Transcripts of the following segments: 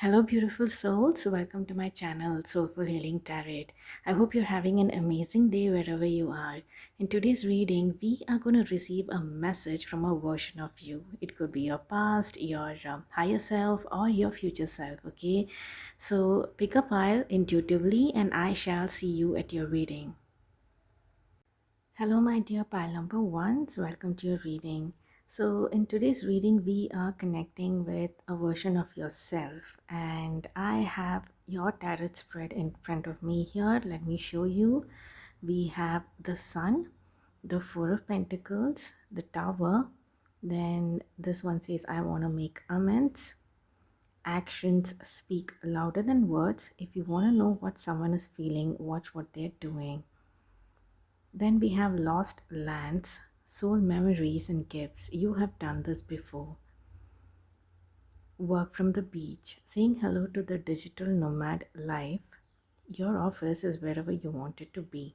Hello, beautiful souls. Welcome to my channel, Soulful Healing Tarot. I hope you're having an amazing day wherever you are. In today's reading, we are going to receive a message from a version of you. It could be your past, your higher self, or your future self, okay? So pick a pile intuitively, and I shall see you at your reading. Hello, my dear pile number ones. Welcome to your reading. So, in today's reading, we are connecting with a version of yourself, and I have your tarot spread in front of me here. Let me show you. We have the Sun, the Four of Pentacles, the Tower. Then this one says, I want to make amends. Actions speak louder than words. If you want to know what someone is feeling, watch what they're doing. Then we have lost lands, soul memories, and gifts. You have done this before. Work from the beach, saying hello to the digital nomad life. Your office is wherever you want it to be.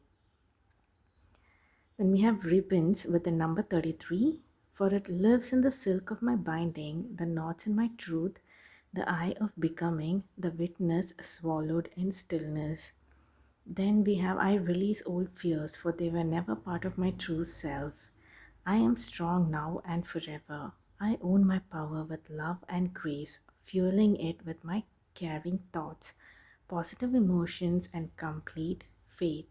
Then we have ribbons with the number 33. For it lives in the silk of my binding, the knots in my truth, the eye of becoming, the witness swallowed in stillness. Then we have I release old fears, for they were never part of my true self. I am strong now and forever. I own my power with love and grace, fueling it with my caring thoughts, positive emotions, and complete faith.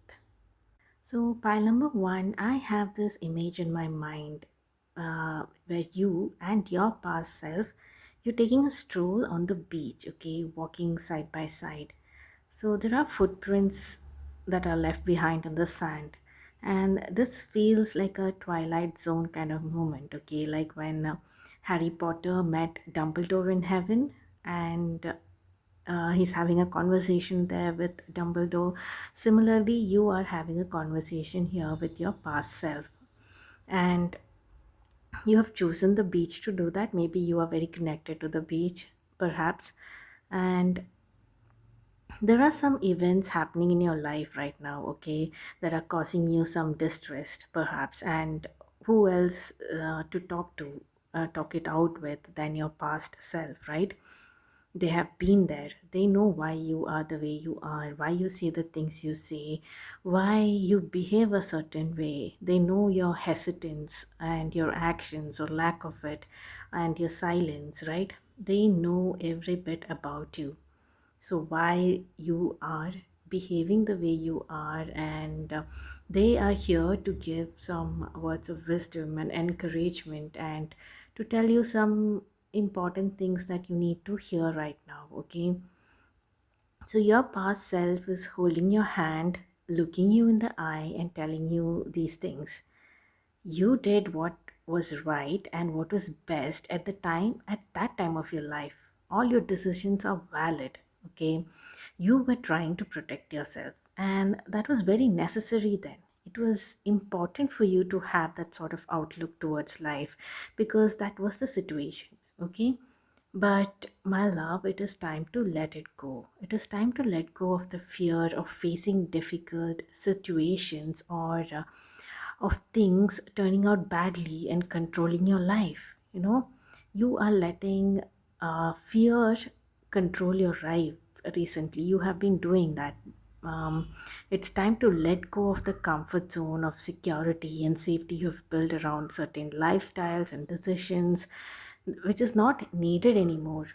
So, pile number one, I have this image in my mind where you and your past self, you're taking a stroll on the beach, okay, walking side by side. So there are footprints that are left behind on the sand, and this feels like a Twilight Zone kind of moment, okay, like when Harry Potter met Dumbledore in heaven, and he's having a conversation there with Dumbledore. Similarly, you are having a conversation here with your past self, and you have chosen the beach to do that. Maybe you are very connected to the beach, perhaps, and there are some events happening in your life right now, okay, that are causing you some distress, perhaps, and who else to talk it out with than your past self, right? They have been there. They know why you are the way you are, why you say the things you say, why you behave a certain way. They know your hesitance and your actions or lack of it, and your silence, right? They know every bit about you, so why you are behaving the way you are, and they are here to give some words of wisdom and encouragement, and to tell you some important things that you need to hear right now, okay? So your past self is holding your hand, looking you in the eye, and telling you these things. You did what was right and what was best at the time, at that time of your life. All your decisions are valid, okay? You were trying to protect yourself, and that was very necessary then. It was important for you to have that sort of outlook towards life, because that was the situation, okay? But my love, it is time to let it go. It is time to let go of the fear of facing difficult situations, or of things turning out badly and controlling your life. You are letting fear control your life. Recently you have been doing that. It's time to let go of the comfort zone of security and safety you've built around certain lifestyles and decisions, which is not needed anymore,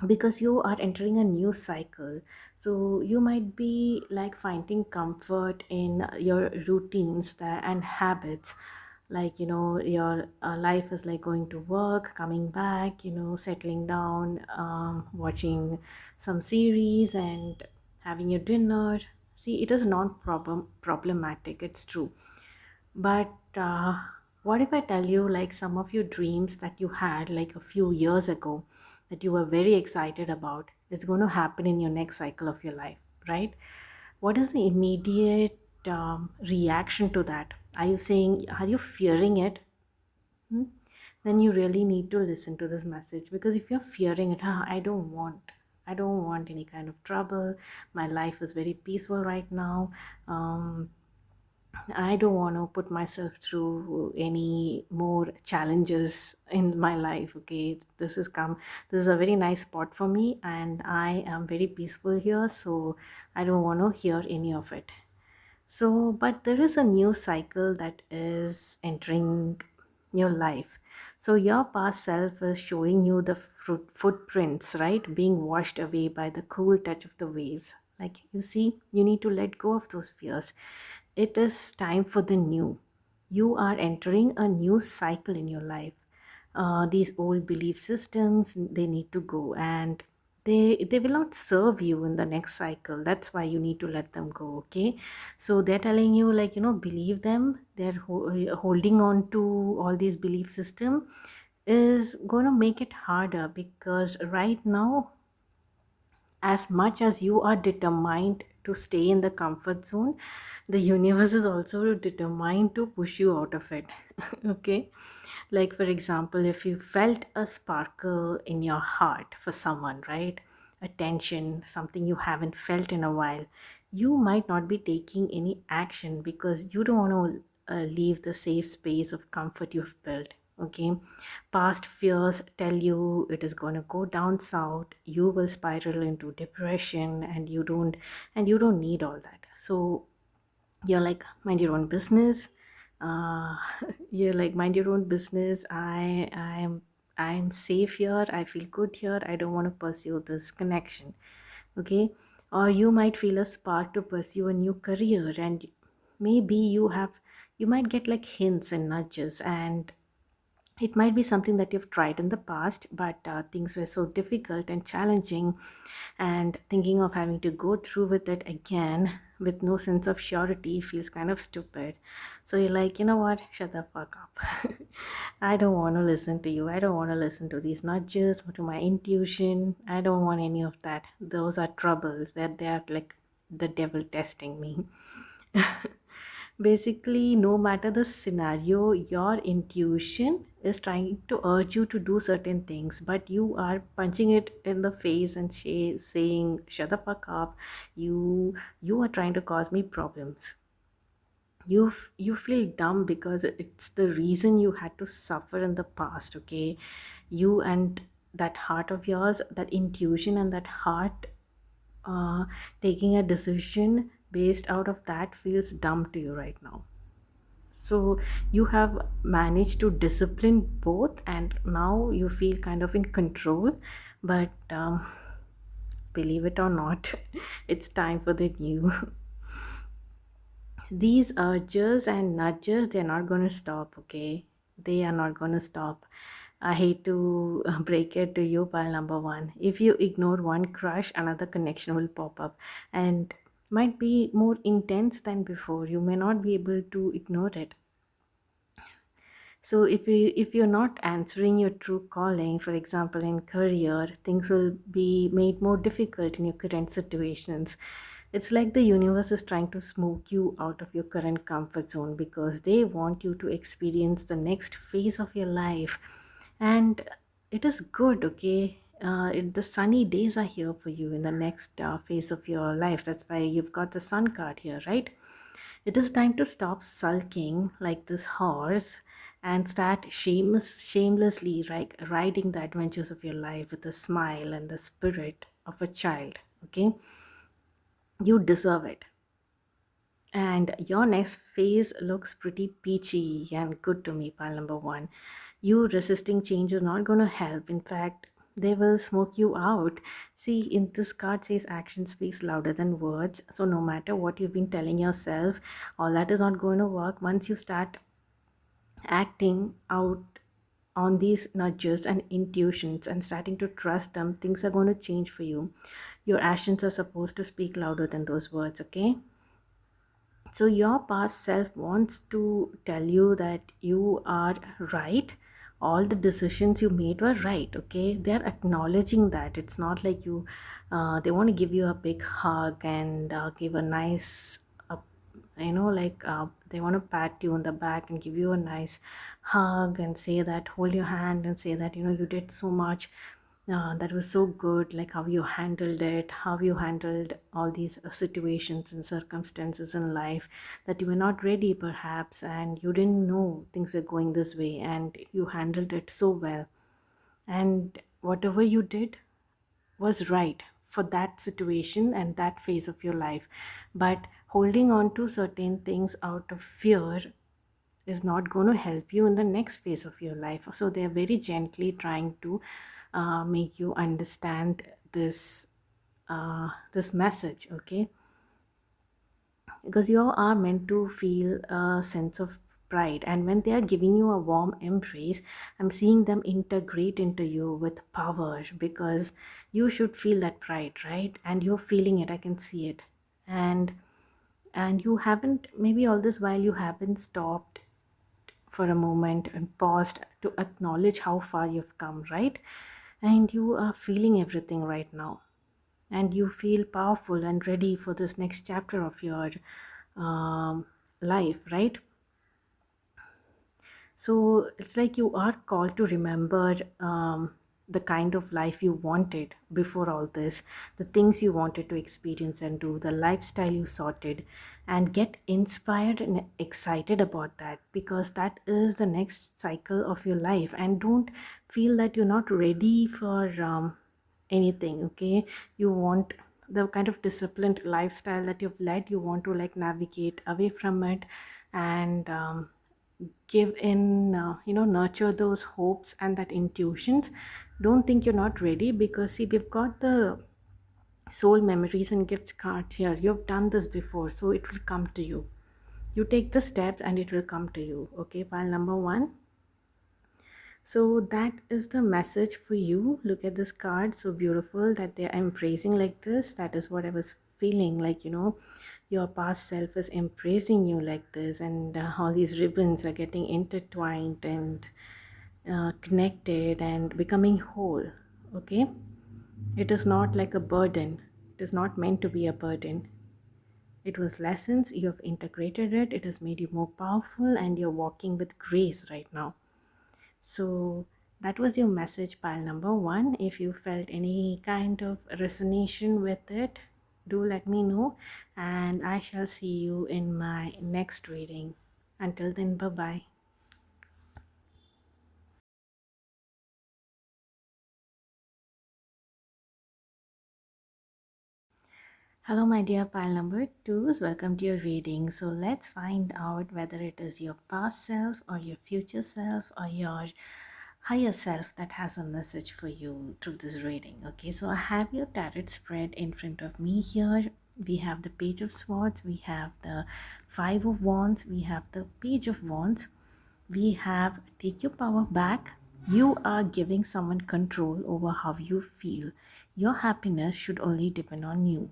because you are entering a new cycle. So you might be like finding comfort in your routines and habits, like your life is like going to work, coming back, settling down, watching some series and having your dinner. See, it is not problematic, it's true. But what if I tell you, like, some of your dreams that you had like a few years ago, that you were very excited about, is going to happen in your next cycle of your life, right? What is the immediate reaction to that? Are you saying, are you fearing it? Hmm? Then you really need to listen to this message, because if you're fearing it, I don't want any kind of trouble. My life is very peaceful right now. I don't want to put myself through any more challenges in my life. Okay, this is a very nice spot for me, and I am very peaceful here, so I don't want to hear any of it. So, but there is a new cycle that is entering your life. So, your past self is showing you the footprints, right? Being washed away by the cool touch of the waves. Like, you see, you need to let go of those fears. It is time for the new. You are entering a new cycle in your life. These old belief systems, they need to go, and they will not serve you in the next cycle. That's why you need to let them go. Okay, so they're telling you, like, believe them. They're holding on to all these belief system is going to make it harder, because right now, as much as you are determined to stay in the comfort zone, the universe is also determined to push you out of it. Okay, like for example, if you felt a sparkle in your heart for someone, right, a tension, something you haven't felt in a while, you might not be taking any action because you don't want to leave the safe space of comfort you've built. Okay, past fears tell you it is going to go down south, you will spiral into depression, and you don't need all that. So you're like, mind your own business. uh, you're like, mind your own business. I'm safe here, I feel good here, I don't want to pursue this connection. Okay, or you might feel a spark to pursue a new career, and maybe you might get like hints and nudges, and it might be something that you've tried in the past, but things were so difficult and challenging, and thinking of having to go through with it again with no sense of surety feels kind of stupid. So you're like, you know what? Shut the fuck up. I don't want to listen to you. I don't want to listen to these nudges or to my intuition. I don't want any of that. Those are troubles. That they are like the devil testing me. Basically, no matter the scenario, your intuition is trying to urge you to do certain things, but you are punching it in the face and saying, "Shut the fuck up! You are trying to cause me problems." You feel dumb because it's the reason you had to suffer in the past. Okay, you and that heart of yours, that intuition and that heart, uh, taking a decision based out of that feels dumb to you right now. So you have managed to discipline both, and now you feel kind of in control. But believe it or not, it's time for the new. These urges and nudges, they're not going to stop. Okay, they are not going to stop. I hate to break it to you, pile number one. If you ignore one crush, another connection will pop up, and might be more intense than before. You may not be able to ignore it. So if you're not answering your true calling, for example in career, things will be made more difficult in your current situations. It's like the universe is trying to smoke you out of your current comfort zone because they want you to experience the next phase of your life. And it is good. Okay, the sunny days are here for you in the next phase of your life. That's why you've got the sun card here, right? It is time to stop sulking like this horse and start shamelessly, like riding the adventures of your life with a smile and the spirit of a child. Okay, you deserve it. And your next phase looks pretty peachy and good to me, pal number one. You resisting change is not going to help. In fact, they will smoke you out. See, in this card says action speaks louder than words. So no matter what you've been telling yourself, all that is not going to work. Once you start acting out on these nudges and intuitions and starting to trust them, things are going to change for you. Your actions are supposed to speak louder than those words. Okay, so your past self wants to tell you that you are right. All the decisions you made were right. Okay, they're acknowledging that. It's not like they want to give you a big hug and give a nice they want to pat you on the back and give you a nice hug and say that, hold your hand and say that you did so much. That was so good, like how you handled it, how you handled all these situations and circumstances in life that you were not ready, perhaps, and you didn't know things were going this way, and you handled it so well. And whatever you did was right for that situation and that phase of your life. But holding on to certain things out of fear is not going to help you in the next phase of your life. So they're very gently trying to make you understand this message, okay? Because you are meant to feel a sense of pride, and when they are giving you a warm embrace, I'm seeing them integrate into you with power, because you should feel that pride, right? And you're feeling it, I can see it. And you haven't, maybe all this while you haven't stopped for a moment and paused to acknowledge how far you've come, right? And you are feeling everything right now, and you feel powerful and ready for this next chapter of your um, life, right? So it's like you are called to remember the kind of life you wanted before all this, the things you wanted to experience and do, the lifestyle you sorted, and get inspired and excited about that, because that is the next cycle of your life. And don't feel that you're not ready for anything, okay? You want the kind of disciplined lifestyle that you've led, you want to like navigate away from it, and give in, nurture those hopes and that intuitions. Don't think you're not ready, because see, we've got the soul memories and gifts card here. You've done this before, so it will come to you. You take the steps and it will come to you, okay? Pile number one. So that is the message for you. Look at this card, so beautiful that they're embracing like this. That is what I was feeling, like, your past self is embracing you like this, and all these ribbons are getting intertwined and connected and becoming whole, okay? It is not like a burden, it is not meant to be a burden. It was lessons, you have integrated it, it has made you more powerful, and you're walking with grace right now. So that was your message, pile number one. If you felt any kind of resonation with it, do let me know, and I shall see you in my next reading. Until then, bye bye. Hello, my dear pile number twos. Welcome to your reading. So let's find out whether it is your past self or your future self or your higher self that has a message for you through this reading. Okay, so I have your tarot spread in front of me here. We have the Page of Swords, we have the Five of Wands, we have the Page of Wands, we have Take Your Power Back. You are giving someone control over how you feel. Your happiness should only depend on you.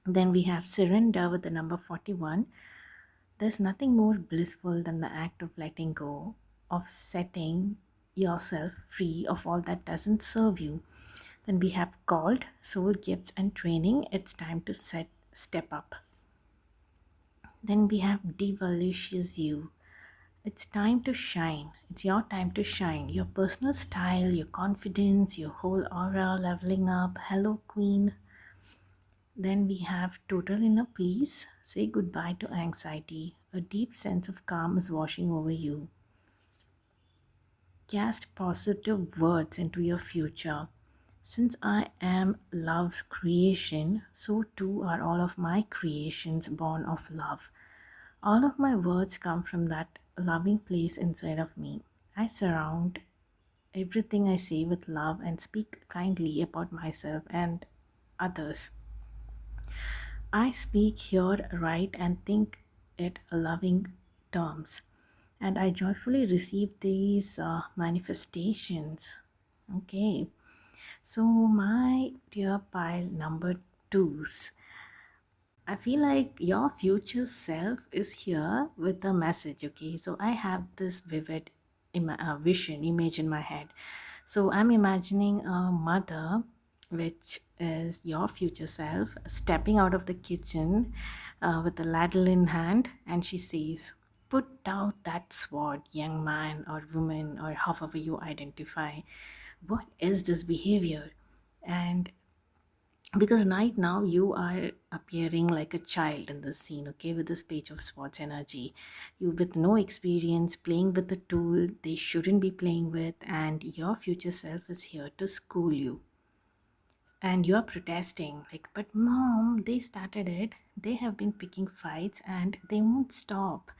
Then we have Surrender with the number 41. There's nothing more blissful than the act of letting go, of setting yourself free of all that doesn't serve you. Then we have Called, Soul Gifts and Training. It's time to step up. Then we have Devolutions You. It's time to shine. It's your time to shine. Your personal style, your confidence, your whole aura leveling up. Hello, Queen. Then we have Total Inner Peace. Say goodbye to anxiety. A deep sense of calm is washing over you. Cast positive words into your future. Since I am love's creation, so too are all of my creations born of love. All of my words come from that loving place inside of me. I surround everything I say with love and speak kindly about myself and others. I speak here, write, and think it loving terms, and I joyfully receive these manifestations. Okay, so my dear pile number twos, I feel like your future self is here with a message. Okay, so I have this vivid vision, image in my head. So I'm imagining a mother, which is your future self, stepping out of the kitchen with a ladle in hand, and she says, "Put out that sword, young man or woman, or however you identify. what is this behavior? And because right now you are appearing like a child in this scene, okay, with this page of sports energy, you with no experience playing with the tool they shouldn't be playing with, and your future self is here to school you, and you're protesting like, but mom, they started it, they have been picking fights and they won't stop.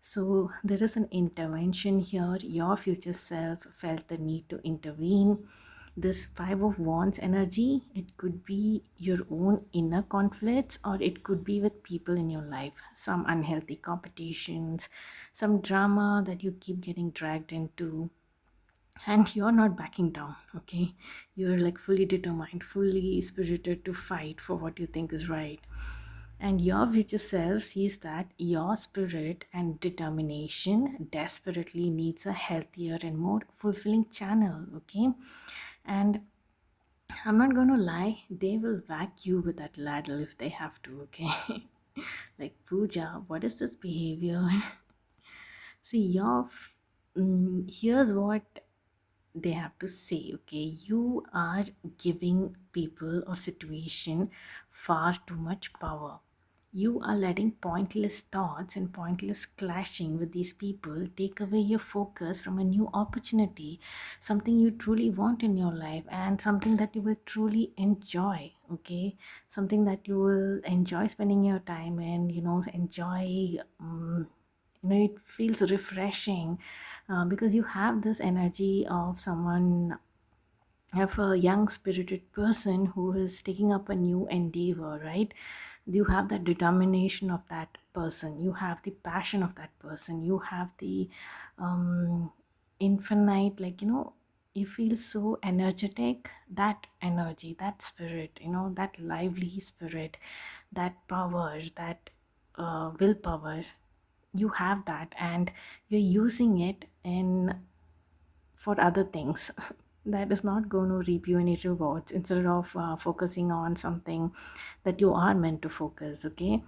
So there is an intervention here. Your future self felt the need to intervene. This five of wands energy, it could be your own inner conflicts, or it could be with people in your life, some unhealthy competitions, some drama that you keep getting dragged into, and you're not backing down, okay? You're like fully determined, fully spirited to fight for what you think is right. And your future self sees that your spirit and determination desperately needs a healthier and more fulfilling channel, okay? And I'm not going to lie, they will whack you with that ladle if they have to, okay? Like, Pooja, what is this behavior? See, here's what they have to say, okay? You are giving people or situation far too much power. You are letting pointless thoughts and pointless clashing with these people take away your focus from a new opportunity, something you truly want in your life, and something that you will truly enjoy, okay? Something that you will enjoy spending your time in, enjoy. It feels refreshing, because you have this energy of someone, of a young spirited person who is taking up a new endeavor, right? You have the determination of that person, you have the passion of that person, you have the infinite, like, you feel so energetic. That energy, that spirit, that lively spirit, that power, that willpower, you have that, and you're using it in for other things that is not going to reap you any rewards, instead of focusing on something that you are meant to focus, okay?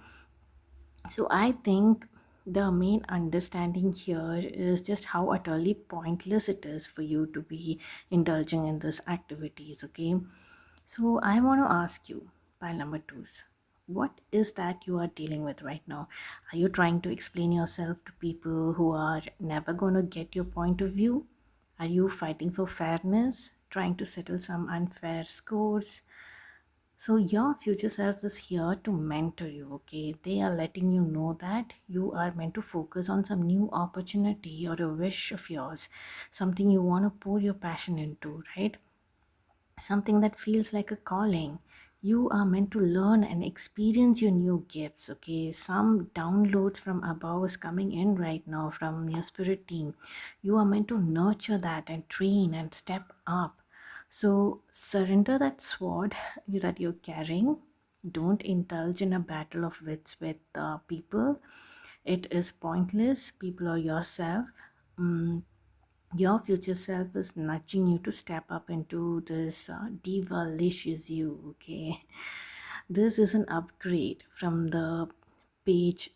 So I think the main understanding here is just how utterly pointless it is for you to be indulging in these activities, okay? So I want to ask you, pile number twos, what is that you are dealing with right now? Are you trying to explain yourself to people who are never going to get your point of view? Are you fighting for fairness, trying to settle some unfair scores? So your future self is here to mentor you, okay? They are letting you know that you are meant to focus on some new opportunity or a wish of yours, something you want to pour your passion into, right? Something that feels like a calling. You are meant to learn and experience your new gifts, okay? Some downloads from above is coming in right now from your spirit team. You are meant to nurture that and train and step up. So surrender that sword that you're carrying. Don't indulge in a battle of wits with people. It is pointless. People or yourself. Mm, your future self is nudging you to step up into this diva-licious you, okay? This is an upgrade from the page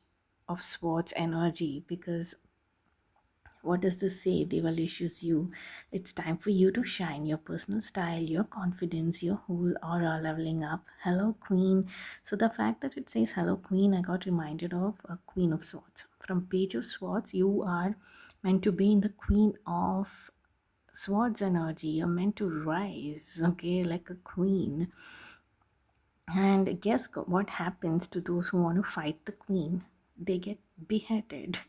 of swords energy, because what does this say? Devalicious you. It's time for you to shine. Your personal style, your confidence, your whole aura leveling up. Hello, Queen. So the fact that it says Hello, Queen, I got reminded of a Queen of Swords. From Page of Swords, you are meant to be in the Queen of Swords energy. You're meant to rise, okay, like a queen. And guess what happens to those who want to fight the queen? They get beheaded.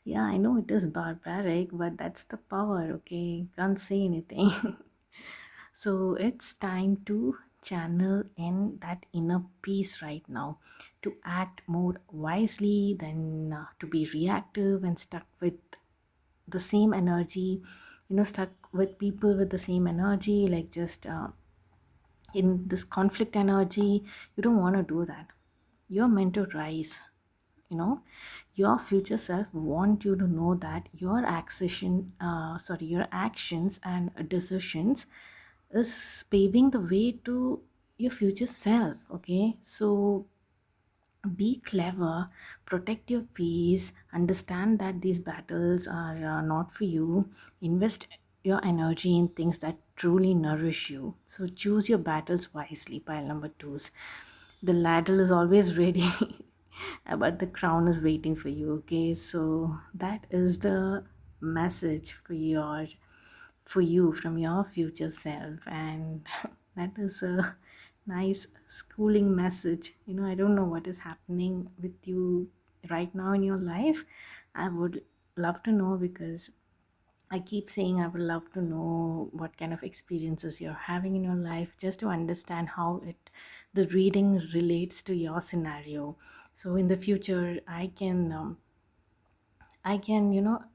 Yeah, I know it is barbaric, but that's the power, okay? Can't say anything. So it's time to channel in that inner peace right now, to act more wisely than to be reactive and stuck with the same energy, stuck with people with the same energy, like just in this conflict energy. You don't want to do that. You're meant to rise, you know your future self want you to know that your actions and decisions is paving the way to your future self, okay? So be clever, protect your peace, understand that these battles are not for you. Invest your energy in things that truly nourish you. So choose your battles wisely, pile number twos. The ladle is always ready, but the crown is waiting for you. Okay, so that is the message for you from your future self, and that is a nice schooling message. I don't know what is happening with you right now in your life. I would love to know, because I keep saying I would love to know what kind of experiences you're having in your life, just to understand how the reading relates to your scenario. So in the future, I can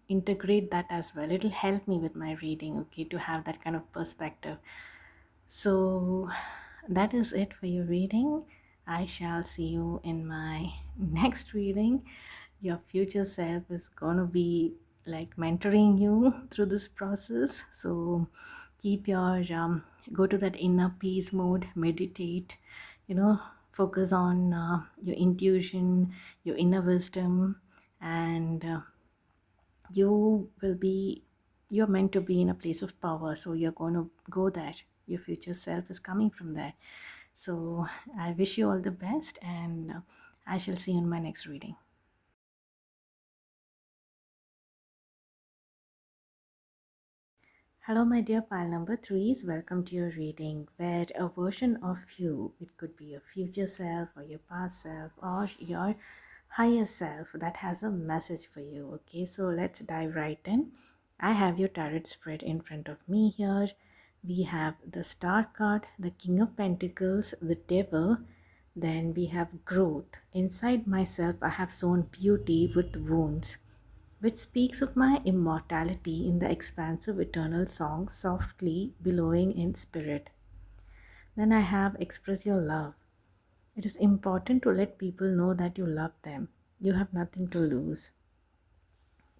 integrate that as well. It'll help me with my reading, okay, to have that kind of perspective. So that is it for your reading. I shall see you in my next reading. Your future self is going to be like mentoring you through this process. So keep your go to that inner peace mode, meditate, you know, focus on your intuition, your inner wisdom, and you're meant to be in a place of power, so you're going to go there. Your future self is coming from there. So I wish you all the best, and I shall see you in my next reading. Hello, my dear pile number threes. Welcome to your reading, where a version of you, it could be your future self or your past self or your higher self, that has a message for you. Okay, so let's dive right in. I have your tarot spread in front of me here. We have the Star card, the King of Pentacles, the Devil. Then we have growth. Inside myself, I have sown beauty with wounds, which speaks of my immortality in the expansive eternal song, softly billowing in spirit. Then I have express your love. It is important to let people know that you love them. You have nothing to lose.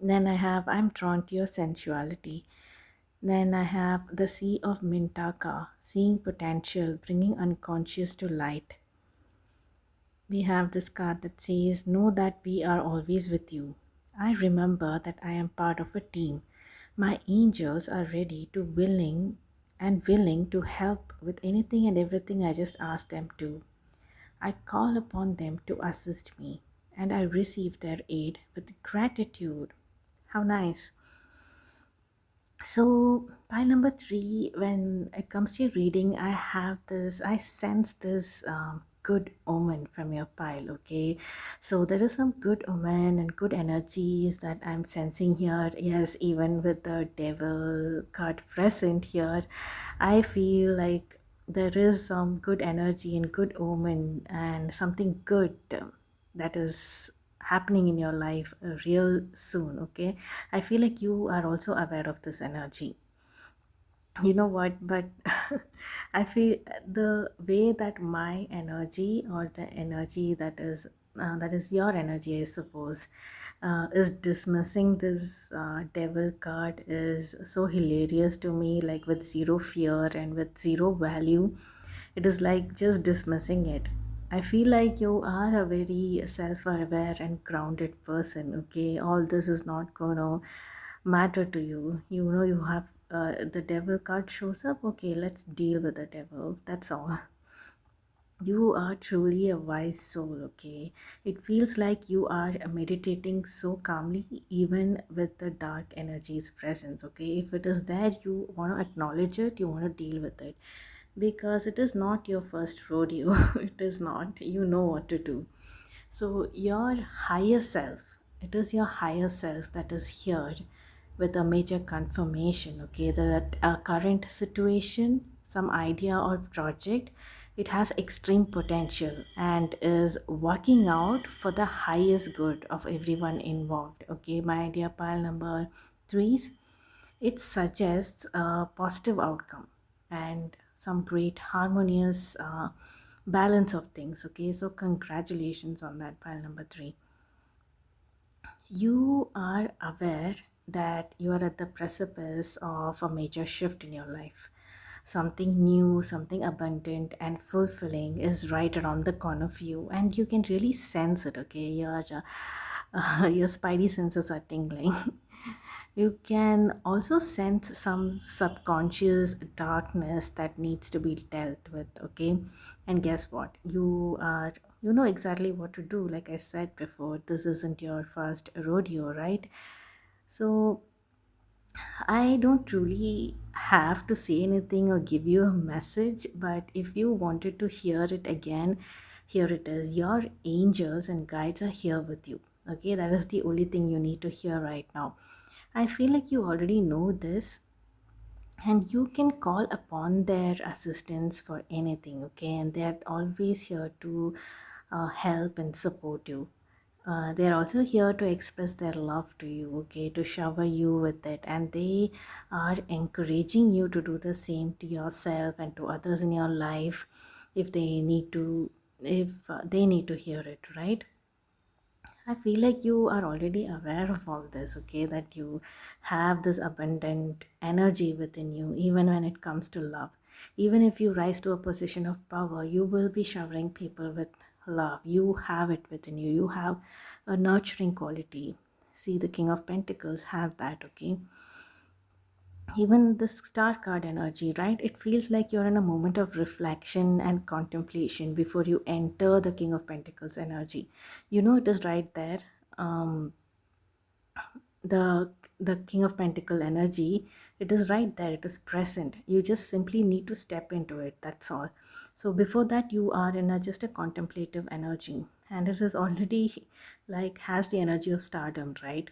Then I have I'm drawn to your sensuality. Then I have the Sea of Mintaka, seeing potential, bringing unconscious to light. We have this card that says, know that we are always with you. I remember that I am part of a team. My angels are ready to willing to help with anything and everything I just ask them to. I call upon them to assist me, and I receive their aid with gratitude. How nice. So, pile number three, when it comes to reading, I sense this good omen from your pile, okay? So, there is some good omen and good energies that I'm sensing here. Yes, even with the devil card present here, I feel like there is some good energy and good omen and something good that is happening in your life real soon. Okay, I feel like you are also aware of this energy. You know what, but I feel the way that my energy, or the energy that is your energy, I suppose, is dismissing this devil card is so hilarious to me, like with zero fear and with zero value. It is like just dismissing it. I feel like you are a very self-aware and grounded person. Okay, all this is not gonna matter to you. You have the devil card shows up. Okay, let's deal with the devil. That's all. You are truly a wise soul, okay? It feels like you are meditating so calmly, even with the dark energies presence, okay? If it is there, you want to acknowledge it, you want to deal with it, because it is not your first rodeo. It is not. You know what to do. So, your higher self, it is your higher self that is here with a major confirmation, okay, that a current situation, some idea or project, it has extreme potential and is working out for the highest good of everyone involved. Okay, my idea pile number threes, it suggests a positive outcome and some great harmonious balance of things. Okay, so congratulations on that pile number three. You are aware that you are at the precipice of a major shift in your life. Something new, something abundant and fulfilling is right around the corner for you, and you can really sense it. Okay, your spidey senses are tingling. You can also sense some subconscious darkness that needs to be dealt with, okay? And guess what? You know exactly what to do. Like I said before, this isn't your first rodeo, right? So I don't truly have to say anything or give you a message, but if you wanted to hear it again, here it is. Your angels and guides are here with you. Okay, that is the only thing you need to hear right now. I feel like you already know this, and you can call upon their assistance for anything, okay? And they're always here to help and support you. They're also here to express their love to you, okay, to shower you with it, and they are encouraging you to do the same to yourself and to others in your life if they need to, if they need to hear it, right? I feel like you are already aware of all this, okay? That you have this abundant energy within you, even when it comes to love. Even if you rise to a position of power, you will be showering people with love. You have it within you. You have a nurturing quality. See, the King of Pentacles have that, okay? Even the star card energy, right? It feels like you're in a moment of reflection and contemplation before you enter the King of Pentacles energy. You know, it is right there. um the the King of Pentacle energy, it is right there, it is present. You just simply need to step into it, that's all. So before that, you are in a just a contemplative energy, and it is already like has the energy of stardom, right?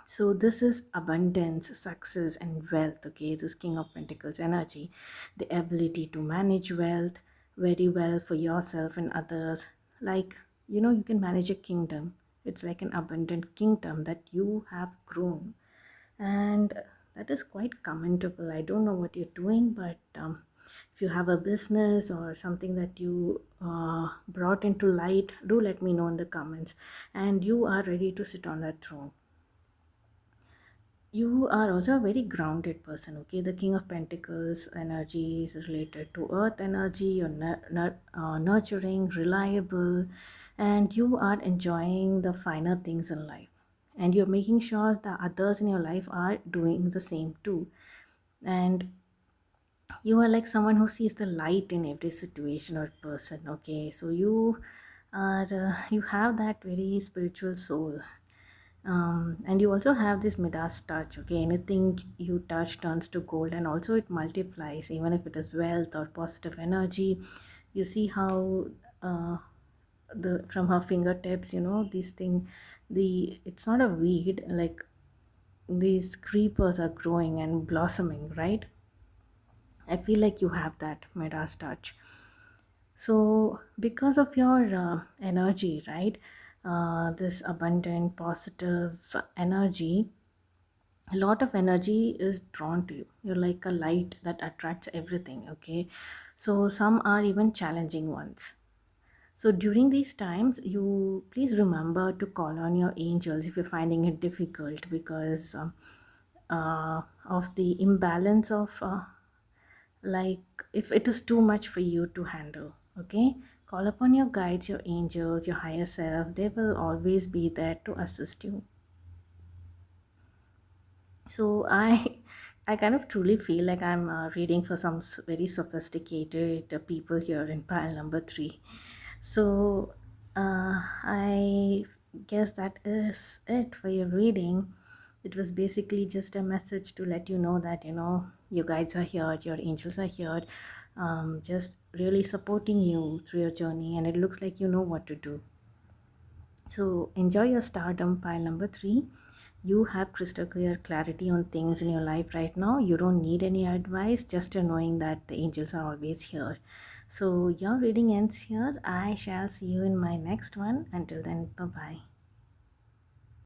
So this is abundance, success, and wealth. Okay, this King of Pentacles energy, the ability to manage wealth very well for yourself and others. Like, you know, you can manage a kingdom. It's like an abundant kingdom that you have grown, and that is quite commendable. I don't know what you're doing, but if you have a business or something that you brought into light, do let me know in the comments. And you are ready to sit on that throne. You are also a very grounded person, okay? The King of Pentacles energy is related to earth energy. You're nurturing, reliable, and you are enjoying the finer things in life. And you're making sure that others in your life are doing the same too. And you are like someone who sees the light in every situation or person, okay? So you have that very spiritual soul. And you also have this Midas touch, okay? Anything you touch turns to gold, and also it multiplies, even if it is wealth or positive energy. You see how the from her fingertips, you know, this thing, the it's not a weed, like these creepers are growing and blossoming, right? I feel like you have that Midas touch. So, because of your energy, right? This abundant, positive energy, a lot of energy is drawn to you. You're like a light that attracts everything, okay? So, some are even challenging ones. So, during these times, you please remember to call on your angels if you're finding it difficult because of the imbalance of like if it is too much for you to handle, okay? Call upon your guides, your angels, your higher self. They will always be there to assist you. So I kind of truly feel like I'm reading for some very sophisticated people here in pile number 3. So I guess that is it for your reading. It was basically just a message to let you know that, you know, your guides are here, your angels are here, just really supporting you through your journey, and it looks like you know what to do. So enjoy your stardom pile number 3. You have crystal clear clarity on things in your life right now. You don't need any advice, just a knowing that the angels are always here. So your reading ends here. I shall see you in my next one. Until then, bye bye.